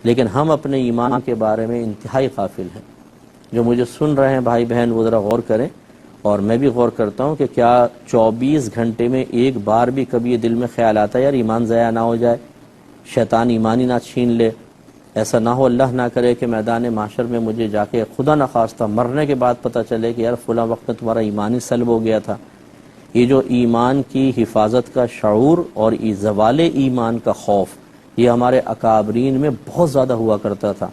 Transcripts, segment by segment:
لیکن ہم اپنے ایمان کے بارے میں انتہائی غافل ہیں۔ جو مجھے سن رہے ہیں بھائی بہن وہ ذرا غور کریں، اور میں بھی غور کرتا ہوں کہ کیا 24 گھنٹے میں ایک بار بھی کبھی یہ دل میں خیال آتا ہے یار ایمان ضائع نہ ہو جائے، شیطان ایمان ہی نہ چھین لے، ایسا نہ ہو اللہ نہ کرے کہ میدان محشر میں مجھے جا کے خدا نخواستہ مرنے کے بعد پتہ چلے کہ یار فلاں وقت میں تمہارا ایمان ہی سلب ہو گیا تھا۔ یہ جو ایمان کی حفاظت کا شعور اور زوال ایمان کا خوف، یہ ہمارے اکابرین میں بہت زیادہ ہوا کرتا تھا۔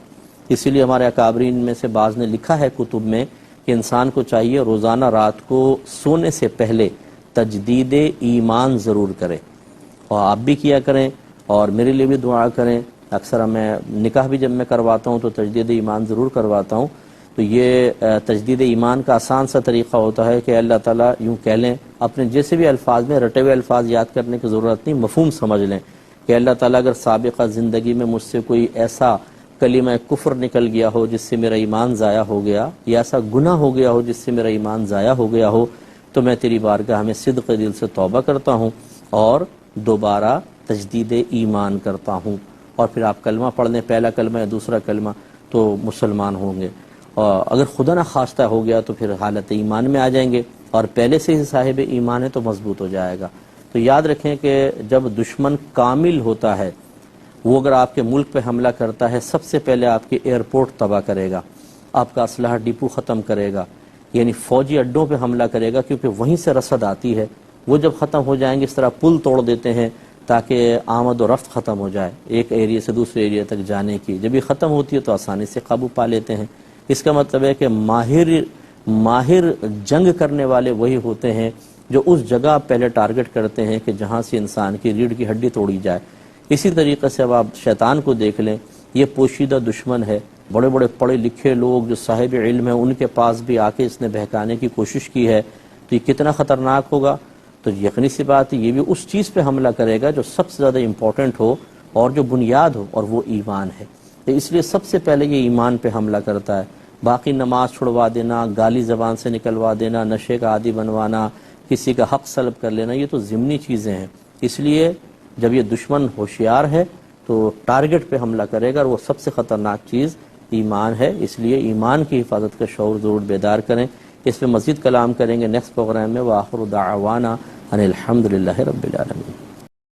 اسی لیے ہمارے اکابرین میں سے بعض نے لکھا ہے کتب میں کہ انسان کو چاہیے روزانہ رات کو سونے سے پہلے تجدید ایمان ضرور کرے، اور آپ بھی کیا کریں اور میرے لیے بھی دعا کریں۔ اکثر میں نکاح بھی جب میں کرواتا ہوں تو تجدید ایمان ضرور کرواتا ہوں، تو یہ تجدید ایمان کا آسان سا طریقہ ہوتا ہے کہ اللہ تعالیٰ یوں کہہ لیں، اپنے جیسے بھی الفاظ میں رٹے ہوئے الفاظ یاد کرنے کی ضرورت نہیں، مفہوم سمجھ لیں کہ اللہ تعالیٰ اگر سابقہ زندگی میں مجھ سے کوئی ایسا کلمہ کفر نکل گیا ہو جس سے میرا ایمان ضائع ہو گیا، یا ایسا گناہ ہو گیا ہو جس سے میرا ایمان ضائع ہو گیا ہو، تو میں تیری بارگاہ میں صدق دل سے توبہ کرتا ہوں اور دوبارہ تجدید ایمان کرتا ہوں۔ اور پھر آپ کلمہ پڑھ لیں، پہلا کلمہ یا دوسرا کلمہ، تو مسلمان ہوں گے۔ اور اگر خدا نہ خواستہ ہو گیا تو پھر حالت ایمان میں آ جائیں گے، اور پہلے سے ہی صاحب ایمان ہے تو مضبوط ہو جائے گا۔ تو یاد رکھیں کہ جب دشمن کامل ہوتا ہے، وہ اگر آپ کے ملک پہ حملہ کرتا ہے، سب سے پہلے آپ کے ایئرپورٹ تباہ کرے گا، آپ کا اسلحہ ڈپو ختم کرے گا، یعنی فوجی اڈوں پہ حملہ کرے گا، کیونکہ وہیں سے رسد آتی ہے۔ وہ جب ختم ہو جائیں گے، اس طرح پل توڑ دیتے ہیں تاکہ آمد و رفت ختم ہو جائے ایک ایریا سے دوسرے ایریا تک جانے کی۔ جب یہ ختم ہوتی ہے تو آسانی سے قابو پا لیتے ہیں۔ اس کا مطلب ہے کہ ماہر جنگ کرنے والے وہی ہوتے ہیں جو اس جگہ پہلے ٹارگٹ کرتے ہیں کہ جہاں سے انسان کی ریڑھ کی ہڈی توڑی جائے۔ اسی طریقے سے اب آپ شیطان کو دیکھ لیں، یہ پوشیدہ دشمن ہے۔ بڑے بڑے پڑھے لکھے لوگ جو صاحب علم ہیں ان کے پاس بھی آ کے اس نے بہکانے کی کوشش کی ہے، تو یہ کتنا خطرناک ہوگا۔ تو یقینی سی بات ہے یہ بھی اس چیز پہ حملہ کرے گا جو سب سے زیادہ امپورٹنٹ ہو اور جو بنیاد ہو، اور وہ ایمان ہے۔ تو اس لیے سب سے پہلے یہ ایمان پہ حملہ کرتا ہے۔ باقی نماز چھڑوا دینا، گالی زبان سے نکلوا دینا، نشے کا عادی بنوانا، کسی کا حق سلب کر لینا، یہ تو ضمنی چیزیں ہیں۔ اس لیے جب یہ دشمن ہوشیار ہے تو ٹارگٹ پہ حملہ کرے گا، اور وہ سب سے خطرناک چیز ایمان ہے۔ اس لیے ایمان کی حفاظت کا شعور ضرور بیدار کریں۔ اس پہ مزید کلام کریں گے نیکسٹ پروگرام میں۔ وآخر دعوانا ان الحمد للہ رب العالمین۔